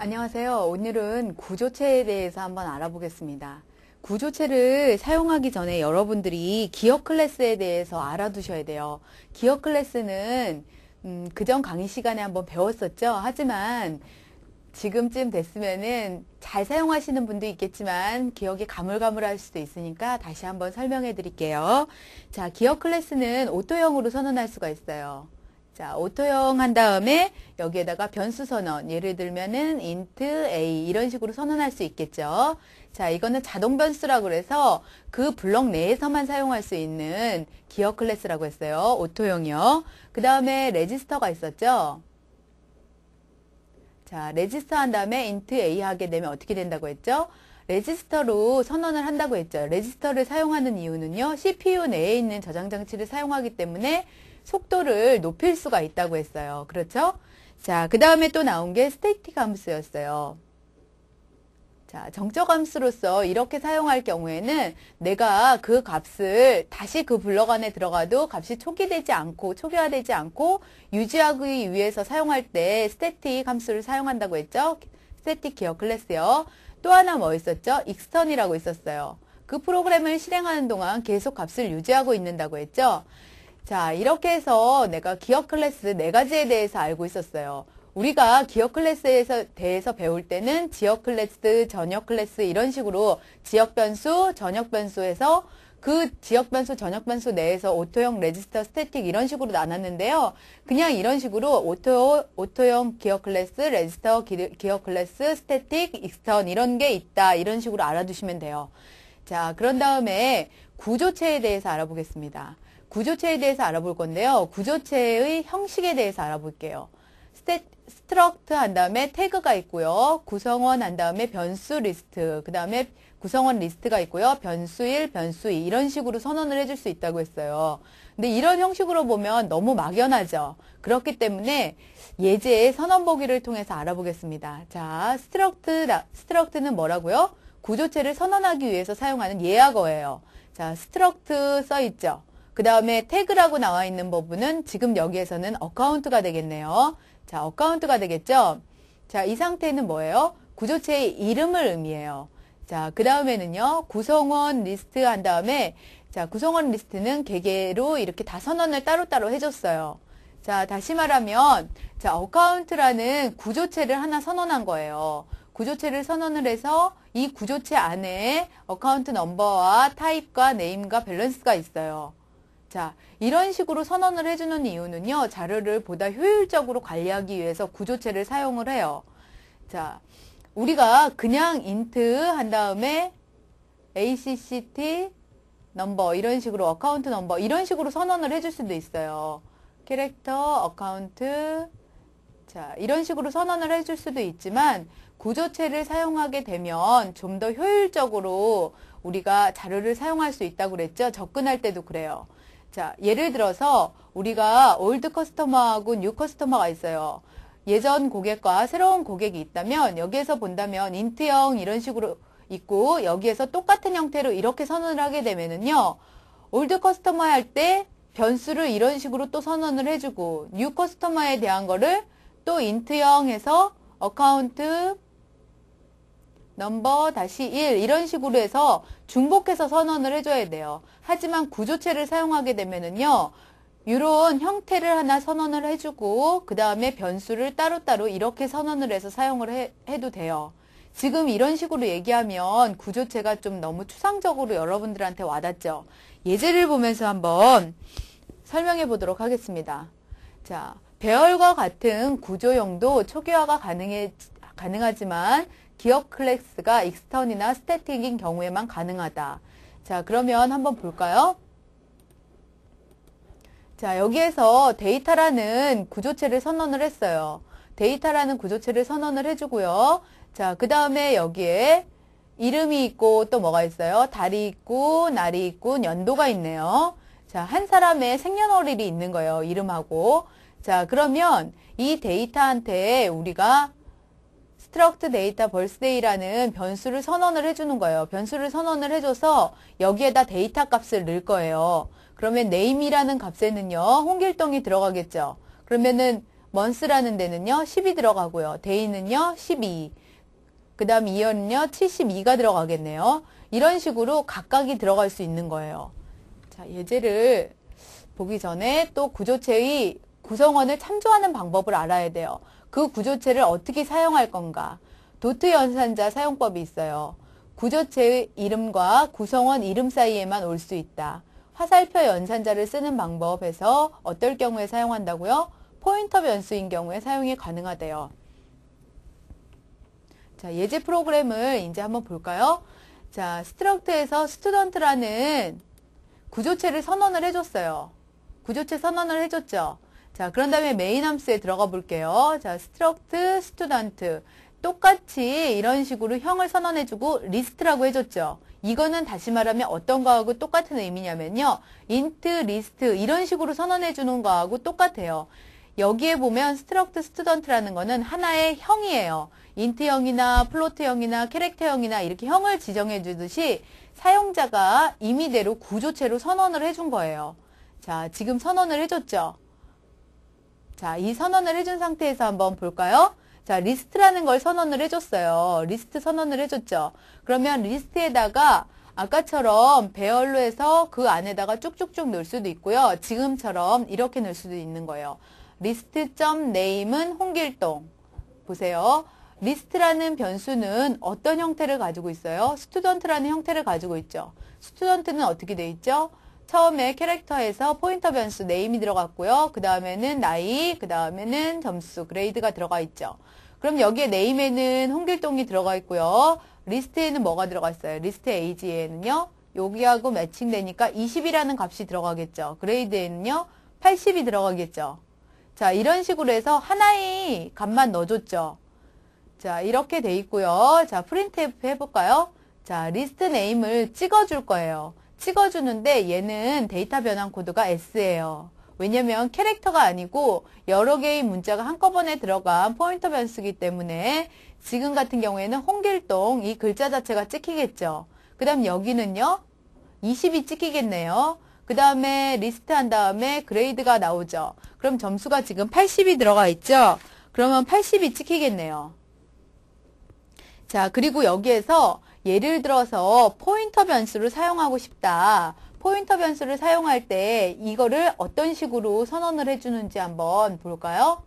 안녕하세요. 오늘은 구조체에 대해서 한번 알아보겠습니다. 구조체를 사용하기 전에 여러분들이 기억 클래스에 대해서 알아두셔야 돼요. 기억 클래스는 그전 강의 시간에 한번 배웠었죠. 하지만 지금쯤 됐으면은 잘 사용하시는 분도 있겠지만 기억이 가물가물할 수도 있으니까 다시 한번 설명해 드릴게요. 자, 기억 클래스는 오토형으로 선언할 수가 있어요. 자, 오토형 한 다음에 여기에다가 변수 선언, 예를 들면은 int a 이런 식으로 선언할 수 있겠죠. 자, 이거는 자동 변수라고 그래서 그 블럭 내에서만 사용할 수 있는 기억 클래스라고 했어요. 오토형이요. 그 다음에 레지스터가 있었죠. 자, 레지스터 한 다음에 int a 하게 되면 어떻게 된다고 했죠? 레지스터로 선언을 한다고 했죠. 레지스터를 사용하는 이유는요, CPU 내에 있는 저장 장치를 사용하기 때문에 속도를 높일 수가 있다고 했어요. 그렇죠? 자, 그 다음에 또 나온 게 스태틱 함수였어요. 자, 정적 함수로서 이렇게 사용할 경우에는 내가 그 값을 다시 그 블럭 안에 들어가도 값이 초기화되지 않고 유지하기 위해서 사용할 때 스태틱 함수를 사용한다고 했죠. 스태틱 기억 클래스요. 또 하나 뭐 있었죠? 익스턴이라고 있었어요. 그 프로그램을 실행하는 동안 계속 값을 유지하고 있는다고 했죠. 자, 이렇게 해서 내가 기억 클래스 네 가지에 대해서 알고 있었어요. 우리가 기억 클래스에 대해서 배울 때는 지역 클래스, 전역 클래스 이런 식으로 지역 변수, 전역 변수에서 그 지역 변수, 전역 변수 내에서 오토형, 레지스터, 스태틱 이런 식으로 나눴는데요. 그냥 이런 식으로 오토형 기억 클래스, 레지스터 기억 클래스, 스태틱, 익스턴 이런 게 있다. 이런 식으로 알아두시면 돼요. 자, 그런 다음에 구조체에 대해서 알아보겠습니다. 구조체에 대해서 알아볼 건데요. 구조체의 형식에 대해서 알아볼게요. 스트럭트 한 다음에 태그가 있고요. 구성원 한 다음에 변수 리스트, 그 다음에 구성원 리스트가 있고요. 변수 1, 변수 2 이런 식으로 선언을 해줄 수 있다고 했어요. 근데 이런 형식으로 보면 너무 막연하죠. 그렇기 때문에 예제의 선언 보기를 통해서 알아보겠습니다. 자, 스트럭트는 뭐라고요? 구조체를 선언하기 위해서 사용하는 예약어예요. 자, 스트럭트 써있죠. 그 다음에 태그라고 나와 있는 부분은 지금 여기에서는 어카운트가 되겠네요. 자, 어카운트가 되겠죠? 자, 이 상태는 뭐예요? 구조체의 이름을 의미해요. 자, 그 다음에는요, 구성원 리스트 한 다음에, 자, 구성원 리스트는 개개로 이렇게 다 선언을 따로따로 해줬어요. 자, 다시 말하면, 자, 어카운트라는 구조체를 하나 선언한 거예요. 구조체를 선언을 해서 이 구조체 안에 어카운트 넘버와 타입과 네임과 밸런스가 있어요. 자, 이런 식으로 선언을 해주는 이유는요, 자료를 보다 효율적으로 관리하기 위해서 구조체를 사용을 해요. 자, 우리가 그냥 int 한 다음에 acct 넘버 이런 식으로 어카운트 넘버 이런 식으로 선언을 해줄 수도 있어요. 캐릭터 어카운트 자, 이런 식으로 선언을 해줄 수도 있지만 구조체를 사용하게 되면 좀 더 효율적으로 우리가 자료를 사용할 수 있다고 그랬죠. 접근할 때도 그래요. 자, 예를 들어서 우리가 올드 커스터머하고 뉴 커스터머가 있어요. 예전 고객과 새로운 고객이 있다면 여기에서 본다면 int형 이런 식으로 있고 여기에서 똑같은 형태로 이렇게 선언을 하게 되면은요. 올드 커스터머 할 때 변수를 이런 식으로 또 선언을 해주고 뉴 커스터머에 대한 거를 또 int형 해서 어카운트 넘버 다시 1 이런 식으로 해서 중복해서 선언을 해줘야 돼요. 하지만 구조체를 사용하게 되면은요. 이런 형태를 하나 선언을 해주고 그 다음에 변수를 따로따로 이렇게 선언을 해서 사용을 해도 돼요. 지금 이런 식으로 얘기하면 구조체가 좀 너무 추상적으로 여러분들한테 와닿죠. 예제를 보면서 한번 설명해 보도록 하겠습니다. 자, 배열과 같은 구조형도 초기화가 가능하지만 기억 클래스가 익스턴이나 스태틱인 경우에만 가능하다. 자, 그러면 한번 볼까요? 자, 여기에서 데이터라는 구조체를 선언을 했어요. 데이터라는 구조체를 선언을 해주고요. 자, 그 다음에 여기에 이름이 있고 또 뭐가 있어요? 달이 있고 날이 있고 연도가 있네요. 자, 한 사람의 생년월일이 있는 거예요. 이름하고. 자, 그러면 이 데이터한테 우리가 struct data birthday라는 변수를 선언을 해주는 거예요. 변수를 선언을 해줘서 여기에다 데이터 값을 넣을 거예요. 그러면 name이라는 값에는요, 홍길동이 들어가겠죠. 그러면은 months라는 데는요, 10이 들어가고요. day는요, 12. 그 다음 year는요, 72가 들어가겠네요. 이런 식으로 각각이 들어갈 수 있는 거예요. 자, 예제를 보기 전에 또 구조체의 구성원을 참조하는 방법을 알아야 돼요. 그 구조체를 어떻게 사용할 건가. 도트 연산자 사용법이 있어요. 구조체의 이름과 구성원 이름 사이에만 올 수 있다. 화살표 연산자를 쓰는 방법에서 어떨 경우에 사용한다고요? 포인터 변수인 경우에 사용이 가능하대요. 자, 예제 프로그램을 이제 한번 볼까요? 자, 스트럭트에서 스튜던트라는 구조체를 선언을 해줬어요. 구조체 선언을 해줬죠. 자, 그런 다음에 메인 함수에 들어가 볼게요. 자, 스트럭트, 스튜던트. 똑같이 이런 식으로 형을 선언해주고 리스트라고 해줬죠. 이거는 다시 말하면 어떤 거하고 똑같은 의미냐면요. int, list 이런 식으로 선언해주는 거하고 똑같아요. 여기에 보면 스트럭트, 스튜던트라는 거는 하나의 형이에요. int형이나 플로트형이나 캐릭터형이나 이렇게 형을 지정해 주듯이 사용자가 임의대로 구조체로 선언을 해준 거예요. 자, 지금 선언을 해줬죠. 자, 이 선언을 해준 상태에서 한번 볼까요? 자, 리스트라는 걸 선언을 해줬어요. 리스트 선언을 해줬죠. 그러면 리스트에다가 아까처럼 배열로 해서 그 안에다가 쭉쭉쭉 넣을 수도 있고요. 지금처럼 이렇게 넣을 수도 있는 거예요. list.name은 홍길동. 보세요. 리스트라는 변수는 어떤 형태를 가지고 있어요? 스튜던트라는 형태를 가지고 있죠. 스튜던트는 어떻게 돼 있죠? 처음에 캐릭터에서 포인터 변수 name이 들어갔고요. 그 다음에는 나이, 그 다음에는 점수, 그레이드가 들어가 있죠. 그럼 여기에 name에는 홍길동이 들어가 있고요. 리스트에는 뭐가 들어가 있어요? 리스트 age에는요. 여기하고 매칭되니까 20이라는 값이 들어가겠죠. 그레이드에는요. 80이 들어가겠죠. 자, 이런 식으로 해서 하나의 값만 넣어줬죠. 자, 이렇게 돼 있고요. 자, 프린트F 해볼까요? 자, 리스트 네임을 찍어줄 거예요. 찍어주는데 얘는 데이터 변환 코드가 S예요. 왜냐면 캐릭터가 아니고 여러 개의 문자가 한꺼번에 들어간 포인터 변수이기 때문에 지금 같은 경우에는 홍길동 이 글자 자체가 찍히겠죠. 그 다음 여기는요. 20이 찍히겠네요. 그 다음에 리스트 한 다음에 그레이드가 나오죠. 그럼 점수가 지금 80이 들어가 있죠. 그러면 80이 찍히겠네요. 자, 그리고 여기에서 예를 들어서 포인터 변수를 사용하고 싶다. 포인터 변수를 사용할 때 이거를 어떤 식으로 선언을 해주는지 한번 볼까요?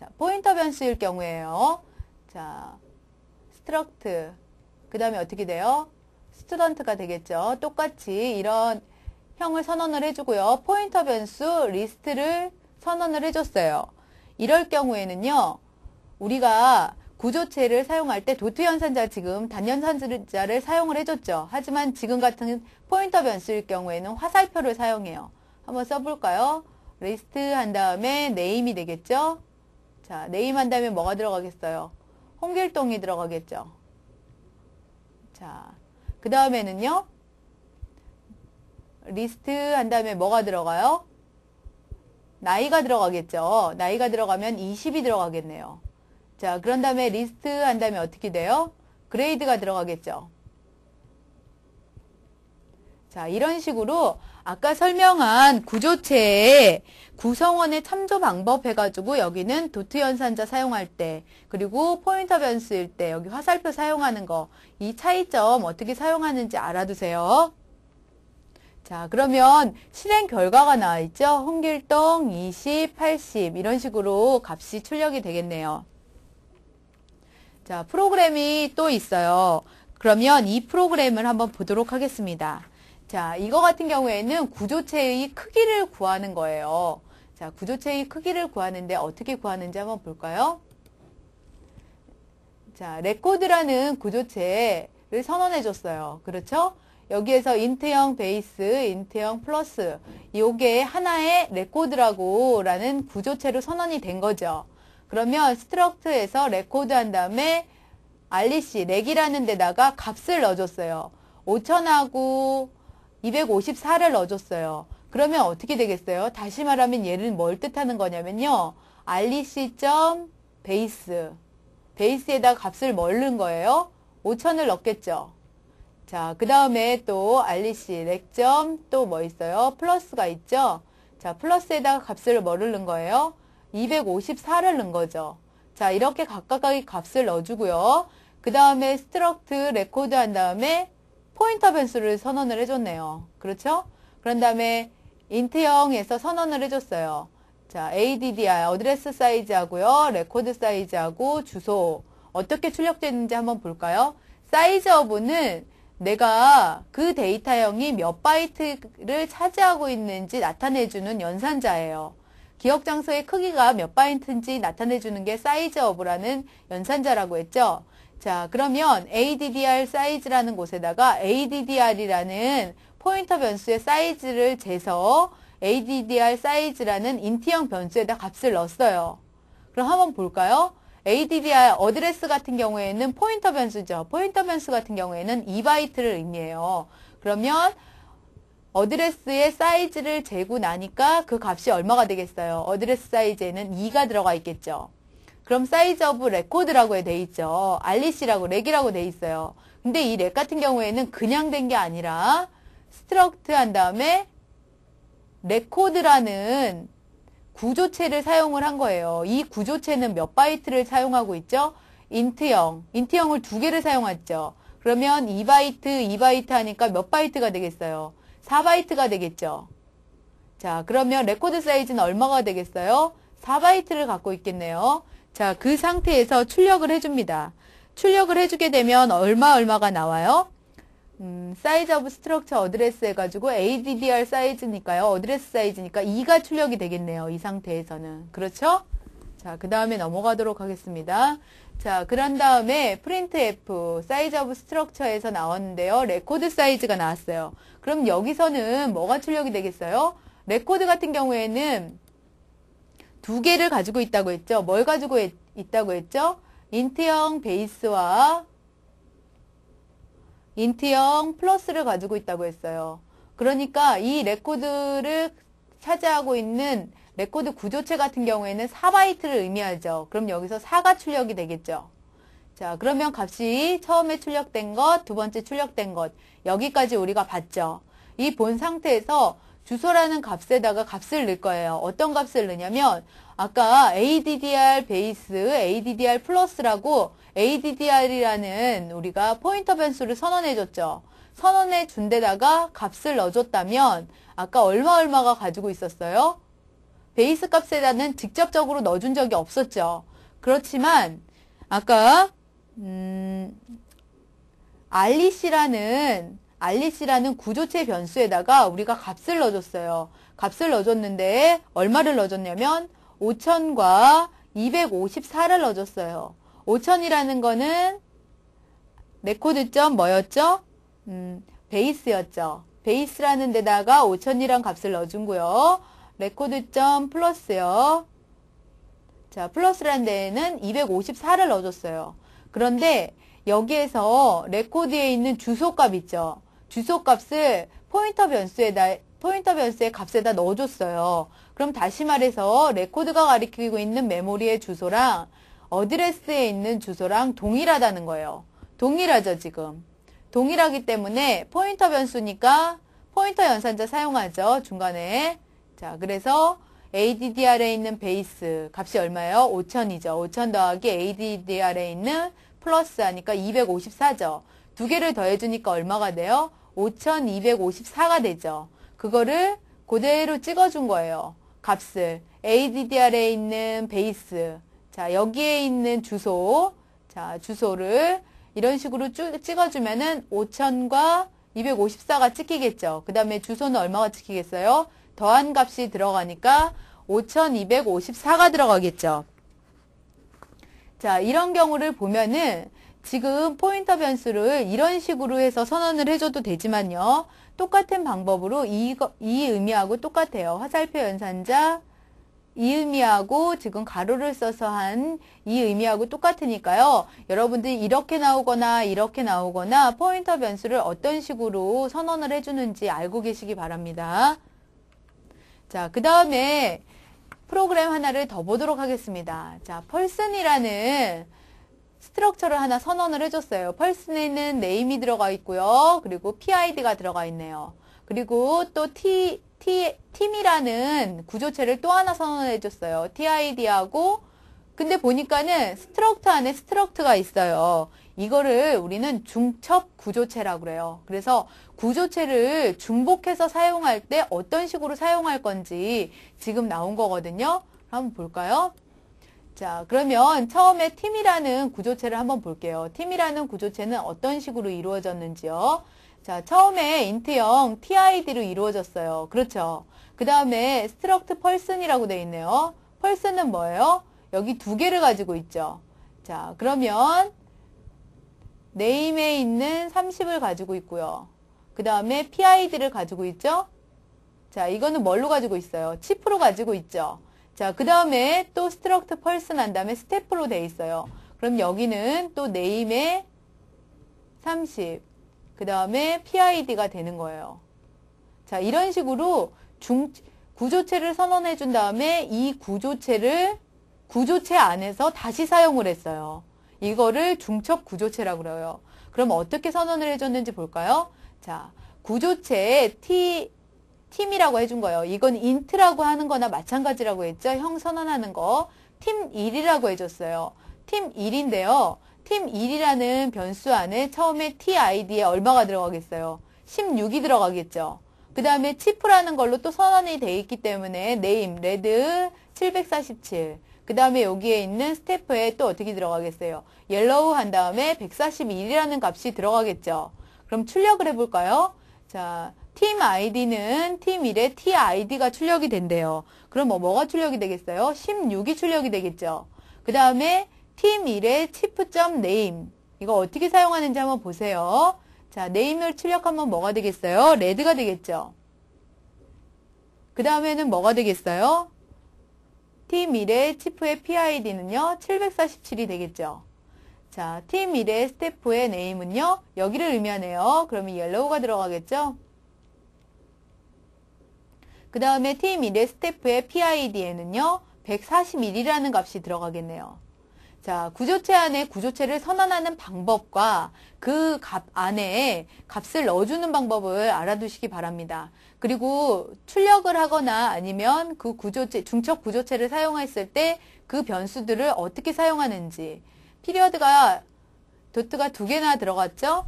자, 포인터 변수일 경우에요. 자, struct. 그 다음에 어떻게 돼요? student가 되겠죠. 똑같이 이런 형을 선언을 해주고요. 포인터 변수 리스트를 선언을 해줬어요. 이럴 경우에는요. 우리가 구조체를 사용할 때 도트 연산자 지금 단연산자를 사용을 해줬죠. 하지만 지금 같은 포인터 변수일 경우에는 화살표를 사용해요. 한번 써볼까요? 리스트 한 다음에 name이 되겠죠. 자, name 한 다음에 뭐가 들어가겠어요? 홍길동이 들어가겠죠. 자, 그 다음에는요. 리스트 한 다음에 뭐가 들어가요? 나이가 들어가겠죠. 나이가 들어가면 20이 들어가겠네요. 자, 그런 다음에 리스트 한 다음에 어떻게 돼요? 그레이드가 들어가겠죠. 자, 이런 식으로 아까 설명한 구조체의 구성원의 참조 방법 해가지고 여기는 도트 연산자 사용할 때 그리고 포인터 변수일 때 여기 화살표 사용하는 거 이 차이점 어떻게 사용하는지 알아두세요. 자, 그러면 실행 결과가 나와 있죠. 홍길동 20, 80 이런 식으로 값이 출력이 되겠네요. 자, 프로그램이 또 있어요. 그러면 이 프로그램을 한번 보도록 하겠습니다. 자, 이거 같은 경우에는 구조체의 크기를 구하는 거예요. 자, 구조체의 크기를 구하는데 어떻게 구하는지 한번 볼까요? 자, 레코드라는 구조체를 선언해 줬어요. 그렇죠? 여기에서 int형 베이스, int형 플러스 이게 하나의 레코드라고 라는 구조체로 선언이 된 거죠. 그러면 스트럭트에서 레코드 한 다음에 REC, 렉이라는 데다가 값을 넣어줬어요. 5000하고 254를 넣어줬어요. 그러면 어떻게 되겠어요? 다시 말하면 얘는 뭘 뜻하는 거냐면요. REC.base, 베이스에다가 값을 뭘 넣은 거예요? 5000을 넣겠죠. 자, 그 다음에 또 REC, 렉점 또 뭐 있어요? 플러스가 있죠. 자, 플러스에다가 값을 뭐를 넣은 거예요? 254를 넣은 거죠. 자, 이렇게 각각의 값을 넣어주고요. 그 다음에 스트럭트 레코드 한 다음에 포인터 변수를 선언을 해줬네요. 그렇죠? 그런 다음에 int형에서 선언을 해줬어요. 자, addr 어드레스 사이즈하고요. 레코드 사이즈하고 주소 어떻게 출력되는지 한번 볼까요? 사이즈 of는 내가 그 데이터형이 몇 바이트를 차지하고 있는지 나타내주는 연산자예요. 기억 장소의 크기가 몇 바이트인지 나타내주는 게 사이즈 of라는 연산자라고 했죠. 자, 그러면 addr 사이즈라는 곳에다가 addr이라는 포인터 변수의 사이즈를 재서 addr 사이즈라는 인트형 변수에다 값을 넣었어요. 그럼 한번 볼까요? addr 어드레스 같은 경우에는 포인터 변수죠. 포인터 변수 같은 경우에는 2바이트를 의미해요. 그러면 어드레스의 사이즈를 재고 나니까 그 값이 얼마가 되겠어요? 어드레스 사이즈에는 2가 들어가 있겠죠. 그럼 사이즈 오브 레코드라고 돼 있죠. REC라고, 렉이라고 돼 있어요. 근데 이 렉 같은 경우에는 그냥 된 게 아니라 스트럭트 한 다음에 레코드라는 구조체를 사용을 한 거예요. 이 구조체는 몇 바이트를 사용하고 있죠? 인트형. 인트형을 두 개를 사용했죠. 그러면 2바이트, 2바이트 하니까 몇 바이트가 되겠어요? 4바이트가 되겠죠. 자, 그러면 레코드 사이즈는 얼마가 되겠어요? 4바이트를 갖고 있겠네요. 자, 그 상태에서 출력을 해줍니다. 출력을 해주게 되면 얼마가 나와요? 사이즈 오브 스트럭처 어드레스 해가지고 addr 사이즈니까요. 어드레스 사이즈니까 2가 출력이 되겠네요. 이 상태에서는. 그렇죠? 자, 그 다음에 넘어가도록 하겠습니다. 자, 그런 다음에 printf 사이즈 오브 스트럭처에서 나왔는데요. 레코드 사이즈가 나왔어요. 그럼 여기서는 뭐가 출력이 되겠어요? 레코드 같은 경우에는 두 개를 가지고 있다고 했죠. 뭘 가지고 있다고 했죠? 인트형 베이스와 인트형 플러스를 가지고 있다고 했어요. 그러니까 이 레코드를 차지하고 있는 레코드 구조체 같은 경우에는 4바이트를 의미하죠. 그럼 여기서 4가 출력이 되겠죠. 자, 그러면 값이 처음에 출력된 것, 두 번째 출력된 것, 여기까지 우리가 봤죠. 이 본 상태에서 주소라는 값에다가 값을 넣을 거예요. 어떤 값을 넣냐면 아까 addr 베이스, addr 플러스라고 addr이라는 우리가 포인터 변수를 선언해 줬죠. 선언해 준 데다가 값을 넣어줬다면 아까 얼마가 가지고 있었어요? 베이스 값에다는 직접적으로 넣어준 적이 없었죠. 그렇지만 아까 REC라는 구조체 변수에다가 우리가 값을 넣어줬어요. 값을 넣어줬는데 얼마를 넣어줬냐면 5000과 254를 넣어줬어요. 5000이라는 거는 레코드점 뭐였죠? 베이스였죠. 베이스라는 데다가 5000이란 값을 넣어준고요. 레코드점 플러스요. 자, 플러스라는 데에는 254를 넣어줬어요. 그런데 여기에서 레코드에 있는 주소값 있죠. 주소값을 포인터 변수의 값에다 넣어줬어요. 그럼 다시 말해서 레코드가 가리키고 있는 메모리의 주소랑 어드레스에 있는 주소랑 동일하다는 거예요. 동일하죠, 지금. 동일하기 때문에 포인터 변수니까 포인터 연산자 사용하죠, 중간에. 자, 그래서 addr에 있는 베이스 값이 얼마예요? 5000이죠. 5000 더하기 addr에 있는 플러스 하니까 254죠. 두 개를 더해주니까 얼마가 돼요? 5254가 되죠. 그거를 그대로 찍어준 거예요. 값을. addr에 있는 베이스. 자, 여기에 있는 주소. 자, 주소를 이런 식으로 쭉 찍어주면은 5000과 254가 찍히겠죠. 그 다음에 주소는 얼마가 찍히겠어요? 더한 값이 들어가니까 5254가 들어가겠죠. 자, 이런 경우를 보면은 지금 포인터 변수를 이런 식으로 해서 선언을 해줘도 되지만요. 똑같은 방법으로 이 의미하고 똑같아요. 화살표 연산자 이 의미하고 지금 가로를 써서 한 이 의미하고 똑같으니까요. 여러분들이 이렇게 나오거나 포인터 변수를 어떤 식으로 선언을 해주는지 알고 계시기 바랍니다. 자, 그 다음에 프로그램 하나를 더 보도록 하겠습니다. 자, 펄슨이라는 스트럭처를 하나 선언을 해줬어요. 펄슨에는 네임이 들어가 있고요. 그리고 PID가 들어가 있네요. 그리고 또 팀이라는 구조체를 또 하나 선언해 줬어요. TID하고 근데 보니까는 스트럭트 안에 스트럭트가 있어요. 이거를 우리는 중첩 구조체라고 그래요. 그래서 구조체를 중복해서 사용할 때 어떤 식으로 사용할 건지 지금 나온 거거든요. 한번 볼까요? 자, 그러면 처음에 팀이라는 구조체를 한번 볼게요. 팀이라는 구조체는 어떤 식으로 이루어졌는지요. 자, 처음에 int형 TID로 이루어졌어요. 그렇죠. 그 다음에 struct person이라고 되어 있네요. person은 뭐예요? 여기 두 개를 가지고 있죠. 자, 그러면 name에 있는 30을 가지고 있고요. 그 다음에 PID를 가지고 있죠. 자, 이거는 뭘로 가지고 있어요? 치프로 가지고 있죠. 자, 그 다음에 또 struct person 한 다음에 step로 돼 있어요. 그럼 여기는 또 name에 30, 그 다음에 PID가 되는 거예요. 자, 이런 식으로 구조체를 선언해 준 다음에 이 구조체 안에서 다시 사용을 했어요. 이거를 중첩 구조체라고 그래요. 그럼 어떻게 선언을 해줬는지 볼까요? 자, 구조체에 팀이라고 해준 거예요. 이건 int라고 하는 거나 마찬가지라고 했죠. 형 선언하는 거. 팀 1이라고 해줬어요. 팀 1인데요. 팀 1이라는 변수 안에 처음에 TID에 얼마가 들어가겠어요? 16이 들어가겠죠. 그 다음에 치프라는 걸로 또 선언이 돼 있기 때문에 name, red 747. 그 다음에 여기에 있는 스태프에 또 어떻게 들어가겠어요? yellow 한 다음에 141이라는 값이 들어가겠죠. 그럼 출력을 해볼까요? 자, 팀 아이디는 팀 1에 TID가 출력이 된대요. 그럼 뭐가 출력이 되겠어요? 16이 출력이 되겠죠. 그 다음에 팀 1에 chief.name 이거 어떻게 사용하는지 한번 보세요. 자, name을 출력하면 뭐가 되겠어요? red가 되겠죠. 그 다음에는 뭐가 되겠어요? 팀 1의 chief의 PID는요, 747이 되겠죠. 자, 팀 1의 스태프의 name은요, 여기를 의미하네요. 그러면 yellow가 들어가겠죠. 그 다음에 팀 1의 스태프의 PID에는요, 141이라는 값이 들어가겠네요. 자, 구조체 안에 구조체를 선언하는 방법과 그 값 안에 값을 넣어주는 방법을 알아두시기 바랍니다. 그리고 출력을 하거나 아니면 그 구조체, 중첩 구조체를 사용했을 때 그 변수들을 어떻게 사용하는지. 피리어드가, 도트가 두 개나 들어갔죠?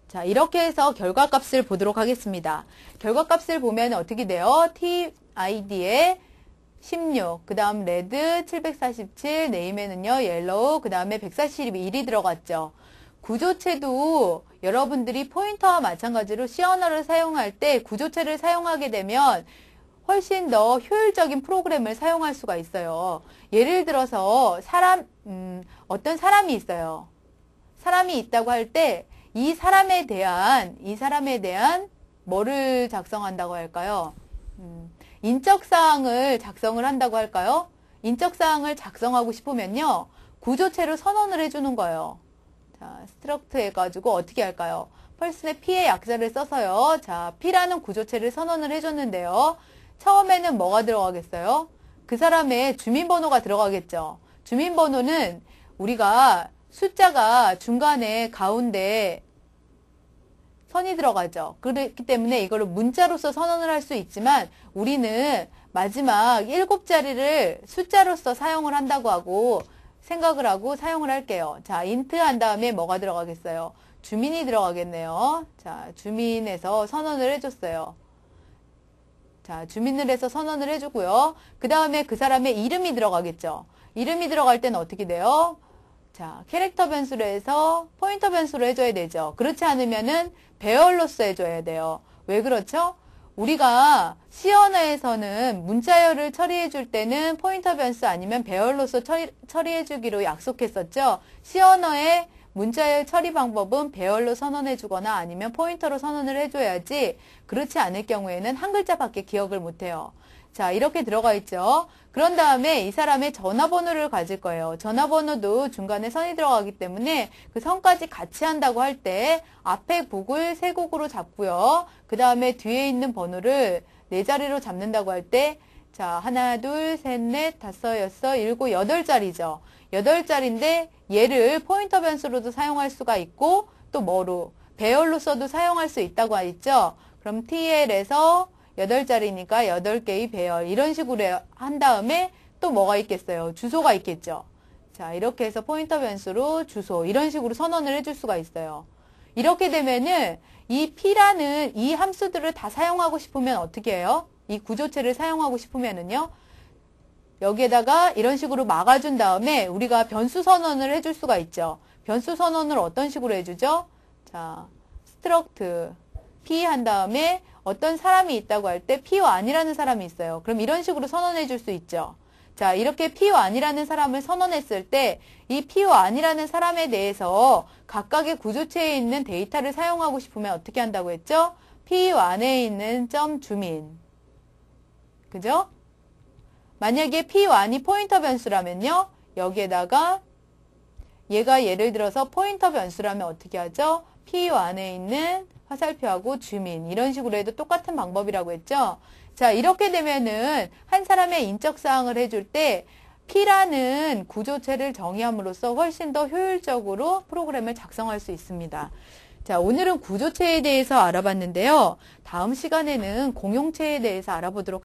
자, 이렇게 해서 결과값을 보도록 하겠습니다. 결과값을 보면 어떻게 돼요? TID에 16, 그 다음 레드 747, 네임에는요, 옐로우, 그 다음에 141이 들어갔죠. 구조체도 여러분들이 포인터와 마찬가지로 C 언어를 사용할 때 구조체를 사용하게 되면 훨씬 더 효율적인 프로그램을 사용할 수가 있어요. 예를 들어서 어떤 사람이 있어요. 사람이 있다고 할 때 이 사람에 대한 뭐를 작성한다고 할까요? 인적사항을 작성을 한다고 할까요? 인적사항을 작성하고 싶으면요. 구조체로 선언을 해주는 거예요. 자, struct 해가지고 어떻게 할까요? person의 P의 약자를 써서요. 자, P라는 구조체를 선언을 해줬는데요. 처음에는 뭐가 들어가겠어요? 그 사람의 주민번호가 들어가겠죠. 주민번호는 우리가 숫자가 중간에 가운데 선이 들어가죠. 그렇기 때문에 이거를 문자로서 선언을 할 수 있지만 우리는 마지막 7자리를 숫자로서 사용을 한다고 하고 생각을 하고 사용을 할게요. 자, int 한 다음에 뭐가 들어가겠어요? 주민이 들어가겠네요. 자, 주민에서 선언을 해줬어요. 자, 주민을 해서 선언을 해주고요. 그 다음에 그 사람의 이름이 들어가겠죠. 이름이 들어갈 때는 어떻게 돼요? 자, 캐릭터 변수로 해서 포인터 변수로 해줘야 되죠. 그렇지 않으면은 배열로서 해줘야 돼요. 왜 그렇죠? 우리가 C 언어에서는 문자열을 처리해 줄 때는 포인터 변수 아니면 배열로서 처리해 주기로 약속했었죠. C 언어의 문자열 처리 방법은 배열로 선언해 주거나 아니면 포인터로 선언을 해줘야지 그렇지 않을 경우에는 한 글자밖에 기억을 못해요. 자, 이렇게 들어가 있죠. 그런 다음에 이 사람의 전화번호를 가질 거예요. 전화번호도 중간에 선이 들어가기 때문에 그 선까지 같이 한다고 할 때 앞에 곡을 세 곡으로 잡고요. 그 다음에 뒤에 있는 번호를 네 자리로 잡는다고 할 때 자, 하나, 둘, 셋, 넷, 다섯, 여섯, 일곱, 8자리죠. 8자리인데 얘를 포인터 변수로도 사용할 수가 있고 또 뭐로? 배열로서도 사용할 수 있다고 했죠. 그럼 TL에서 8자리니까 8개의 배열 이런 식으로 한 다음에 또 뭐가 있겠어요? 주소가 있겠죠. 자, 이렇게 해서 포인터 변수로 주소 이런 식으로 선언을 해줄 수가 있어요. 이렇게 되면은 이 P라는 이 함수들을 다 사용하고 싶으면 어떻게 해요? 이 구조체를 사용하고 싶으면은요. 여기에다가 이런 식으로 막아준 다음에 우리가 변수 선언을 해줄 수가 있죠. 변수 선언을 어떤 식으로 해주죠? 자, struct P 한 다음에 어떤 사람이 있다고 할 때 P1이라는 사람이 있어요. 그럼 이런 식으로 선언해 줄 수 있죠. 자, 이렇게 P1이라는 사람을 선언했을 때 이 P1이라는 사람에 대해서 각각의 구조체에 있는 데이터를 사용하고 싶으면 어떻게 한다고 했죠? P1에 있는 점 주민. 그죠? 만약에 P1이 포인터 변수라면요. 여기에다가 얘가 예를 들어서 포인터 변수라면 어떻게 하죠? P1에 있는 화살표하고 주민 이런 식으로 해도 똑같은 방법이라고 했죠. 자, 이렇게 되면은 한 사람의 인적 사항을 해줄 때 P라는 구조체를 정의함으로써 훨씬 더 효율적으로 프로그램을 작성할 수 있습니다. 자, 오늘은 구조체에 대해서 알아봤는데요. 다음 시간에는 공용체에 대해서 알아보도록